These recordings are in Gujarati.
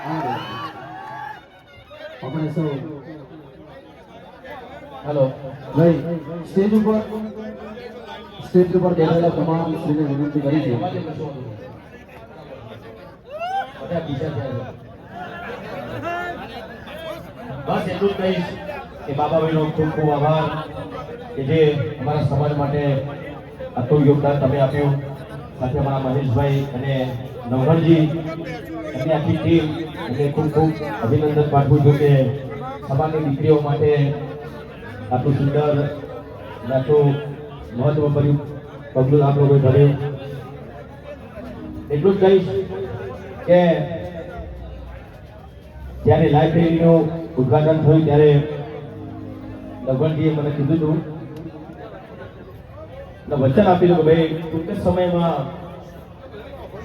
આપણે સૌ હેલો ભાઈ સ્ટેજ ઉપર બેઠેલા તમામ શ્રીને વિનંતી કરી છે. બસ એટલું જ કહીશ કે બાબાભાઈનો ખૂબ ખૂબ આભાર કે જે અમારા સમાજ માટે આટલું યોગદાન તમે આપ્યું. સાથે અમારા મહેશભાઈ અને નવહરજી એમની આખી ટીમ એમને ખૂબ ખૂબ અભિનંદન પાઠવું છું કે સમાજની દીકરીઓ માટે આટલું સુંદર આટલું મહત્વભર્યું પગલું આપ લોકોએ ભર્યું. એટલું જ કહીશ કે જ્યારે લાઇબ્રેરીનું ઉદ્ઘાટન થયું ત્યારે લગનજીએ મને કીધું હતું અને વચન આપેલું કે ભાઈ ટૂંક જ સમયમાં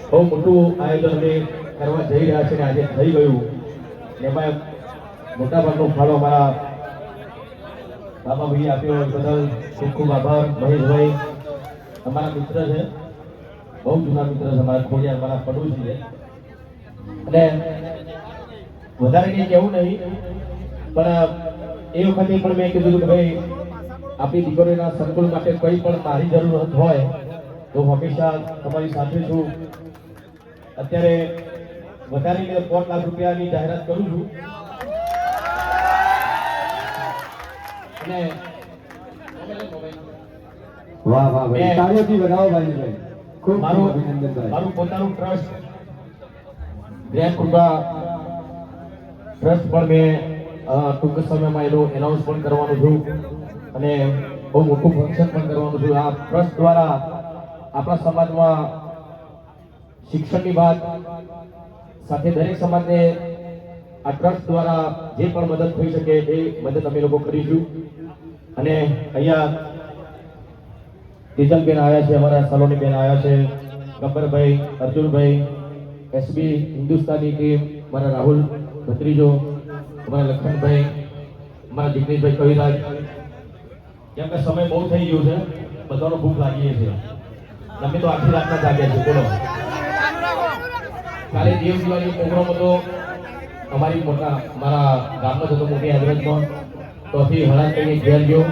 બહુ મોટું આયોજન અમે કરવા જઈ રહ્યા છે અને આજે થઈ ગયું. એમાં મોટાભાગનો ફાળો અમારા બાબાભાઈએ આપ્યો બદલ ખૂબ ખૂબ આભાર. મહેશભાઈ અમારા મિત્ર છે, બહુ જૂના મિત્ર છે, અમારા ખોડિયાર અમારા પડોશી છે અને વધારે કંઈ કહેવું નહીં, પણ એ વખતે પણ મેં કીધું કે ભાઈ આપણી દીકરીઓના સંકુલ માટે કંઈ પણ મારી જરૂરત હોય તો હું હંમેશા તમારી સાથે છું. અત્યારે વધારે 5 લાખ રૂપિયાની જાહેરાત કરું છું અને વાહ વાહ ભાઈ, તાળીઓથી વધાવો ભાઈ. ખૂબ મારું અભિનંદન ભાઈ. મારું પોતાનું ટ્રસ્ટ ગ્રેટ કૃપા ટ્રસ્ટ પણ મેં ટૂંક સમયમાં એનું એનાઉન્સ પણ કરવાનું છું અને બહુ મોટું ફંક્શન પણ કરવાનું છું. આ ટ્રસ્ટ દ્વારા આપણા સમાજમાં શિક્ષણની વાત સાથે દરેક સમાજને આ ટ્રસ્ટ દ્વારા જે પણ મદદ થઈ શકે એ મદદ અમે લોકો કરીશું. અને અહીંયા તેજલબેન આવ્યા છે, અમારા સલોનીબેન આવ્યા છે, ગબ્બરભાઈ, અર્જુનભાઈ, એસબી હિન્દુસ્તાની ટીમ, મારા રાહુલ ભત્રીજો, અમારા લખનભાઈ, અમારા જિગ્નેશભાઈ કવિરાજ. કેમ કે સમય બહુ થઈ ગયો છે, બધાનો ભૂખ લાગી છે, અમે તો આખી રાતના જાગ્યા છે. બોલો, કાલે દેવ દિવાળી પ્રોગ્રામ હતો અમારી મારા ગામમાં હતો મોટી હાજરતમાં, તો અથી હળાક કરીને ઘેર ગયો,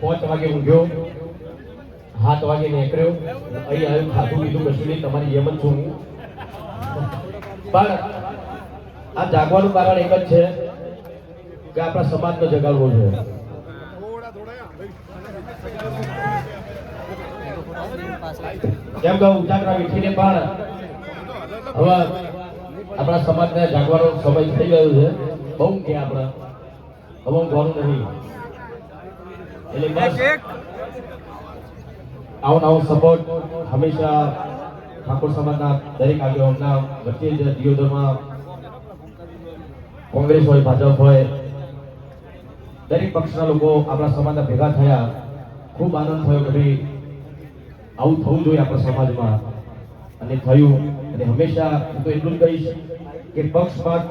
5 વાગે ઊંઘ્યો, 7 વાગે નીકળ્યો, અહીં આવ્યું, ખાધું પીધું કશું નહીં, તમારી જેમ જ છું હું. પણ આ જાગવાનું કારણ એક જ છે કે આપણા સમાજને જગાડવો છે. કેમ કે ઉજાગરા વીઠીને પણ હવે આપણા સમાજને જાગવાનો સમય થઈ ગયો છે. બહુ કે આપણે હવે ઘણું નહીં, એટલે બસ આવો નવો સપોર્ટ હંમેશા ઠાકોર સમાજના દરેક આગેવાનના વચ્ચે જ દિયોદરમાં કોંગ્રેસ હોય, ભાજપ હોય, દરેક પક્ષના લોકો આપણા સમાજના ભેગા થયા. ખૂબ આનંદ થયો કે ભાઈ આવું થવું જોઈએ આપણા સમાજમાં અને થયું. અને હંમેશા હું તો એટલું જ કહીશ કે પક્ષપાત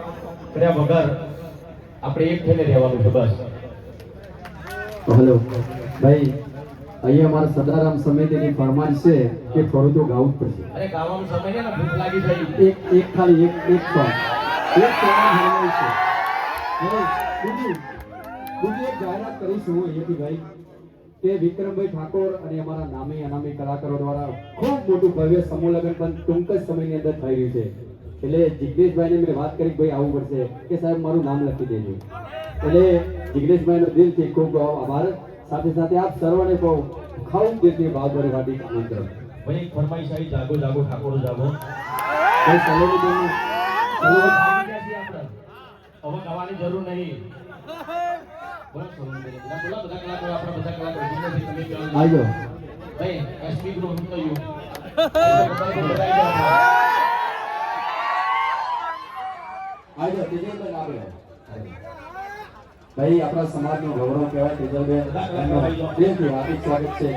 કર્યા વગર આપણે એક થઈને રહેવાનું છે. બસ. હેલો ભાઈ, અહીંયા અમારા સદારામ સમિતિની ફરમાન છે કે થોડું તો ગાવું જ પડશે. અરે ગાવાનું સમય છે ને, ભૂખ લાગી થઈ. એક ખાલી એક સોંગ ફરમાન છે. હવે બીજી એક જાહેરાત કરીશું અહીંયાથી ભાઈ કે વિક્રમભાઈ ઠાકોર અને અમારા નામી અનામી કલાકારો દ્વારા ખૂબ મોટું ભવ્ય સમૂહ લગ્ન પણ ટૂંક જ સમયની અંદર થઈ રહ્યું છે. એટલે જિગ્નેશભાઈને મેં વાત કરી ભાઈ આવવું પડશે કે સાહેબ મારું નામ લખી દેજો. એટલે જિગ્નેશભાઈનો દિલથી ખૂબ આભાર. સાથે સાથે આપ સર્વને કહું ખાવું દેતી ભાવભરી વાટી આમંત્રણ. ભાઈ ફરમાઈશ આવી, જાગો જાગો ઠાકોર જાગો. ભાઈ સલોની બેન હવે ગાવાની જરૂર નહીં. બોલો સલોની બેન, બોલો બધા કલાકારો, આપણા બધા કલાકારો જિગ્નેશભાઈ તમે કહો. આવજો ભાઈ એસપી ગ્રુપ તો યુ આવજો તેજલબેન આવ્યો. ભાઈ આપણા સમાજનું ગૌરવ કહેવાય તેજલબેન, એમનો દિલથી હાર્દિક સ્વાગત છે.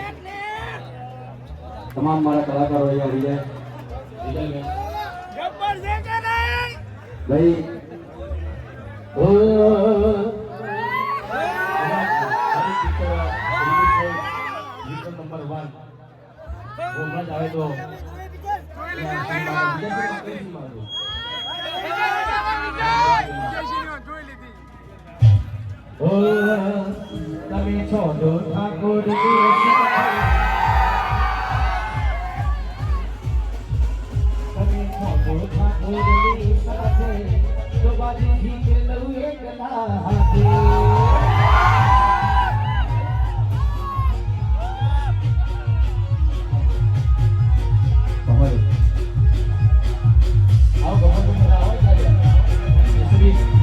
તમામ મારા કલાકારો અહીંયા વિજય ભાઈ નંબર 1 આવે તો ઓ તમે છો જો ઠાકોરની સાથે તમે છો જો ઠાકોરની સાથે તો બાજીથી કે લઉં એકલા હાથે આવો ગમત બધા આવો ત્યારે શ્રી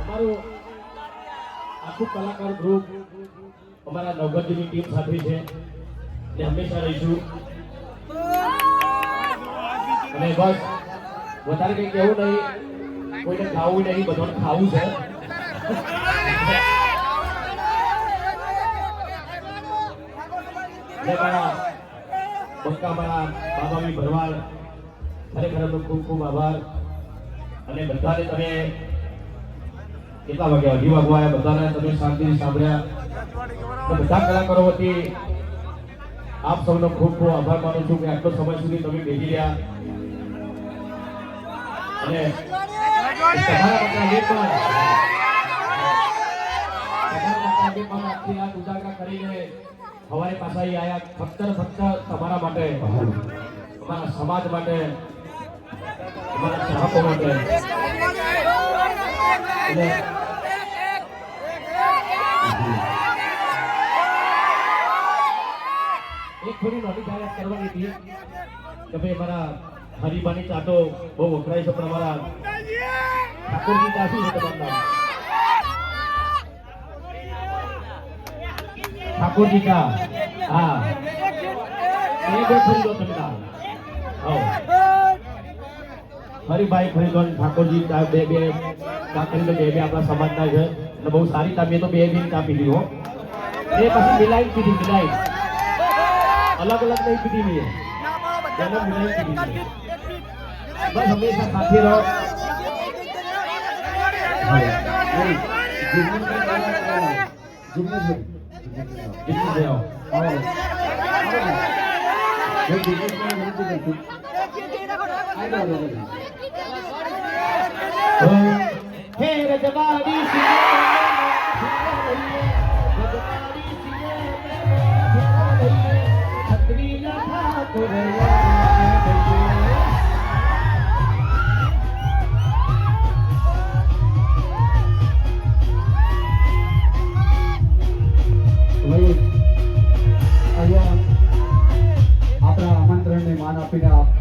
અમારું આખું કલાકાર ગ્રુપ અમારા નવગઢની ટીમ સાથે છે ને હંમેશા રહીશું અને બસ વધારે કંઈ કહેવું નહીં કોઈને ખાવું નહીં બધાને ખાવું છે મારા બંકા મારા બાબાવી ભરવાડ ખરેખર એમનો ખૂબ ખૂબ આભાર અને બધાને તમે કેટલા વાગ્યા 2 વાગવા આવ્યા બધાને તમે શાંતિથી સાંભળ્યા તો બધા કલાકારો વતી આપ સૌનો ખૂબ ખૂબ આભાર માનું છું કે આટલો સમય સુધી તમે બેસી રહ્યા અને તમારા માટે આખી રાત ઉજાગરા કરીને હવારે પાછા અહીં આવ્યા ફક્ત ને ફક્ત તમારા માટે અમારા સમાજ માટે અમારા ચાહકો માટે એક થોડી નોટી જાહેરાત કરવાની હતી કે ભાઈ અમારા હરિબાની ચા તો બહુ વપરાય છે પણ અમારા ઠાકોરજી ચા શું છે તમારું નામ ઠાકોરજી ચા હા એ બે ખરીદો તમે નામ હરિભાઈ ખરીદો ઠાકોરજી ચા બે ચા ખરીદો બે આપણા સમાજના છે અને બહુ સારી ચા મેં તો બે ચા પીધી હો એ પછી મિલાઈ પીધી મિલાઈ अलग अलग नहीं पीती नहीं है दोनों मिलाई पीती बस हमेशा साथी रहो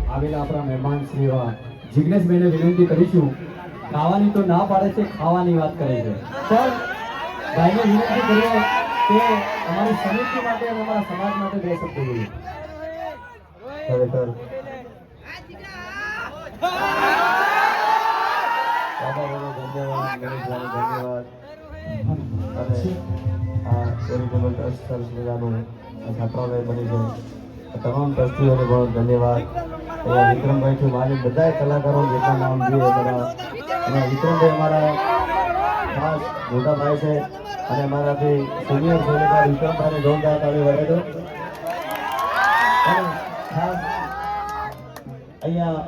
આવેલા આપણા મહેમાન શ્રી જિગ્નેશભાઈને વિનંતી કરીશું ખાવાની તો ના પાડે છે ખાવાની વાત કરે છે પણ ભાઈને વિનંતી કરીએ કે અમારી સમિતિ માટે અને અમારા સમાજ માટે બે શબ્દો બોલીએ ખરેખર ધન્યવાદ ધન્યવાદ અને આ ચેરિટેબલ ટ્રસ્ટ સરસ મજાનું છાત્રાલય બની છે તમામ ટ્રસ્ટીઓને પણ ધન્યવાદ અહીંયા વિક્રમભાઈ થી મારી બધા કલાકારો જેટલા નામ જોઈએ બધા અને વિક્રમભાઈ અમારા ખાસ મોટા ભાઈ છે અને અમારાથી સિનિયર સેનેટર વિક્રમભાઈને જોરદાર તાળી વગાડો અને ખાસ અહીંયા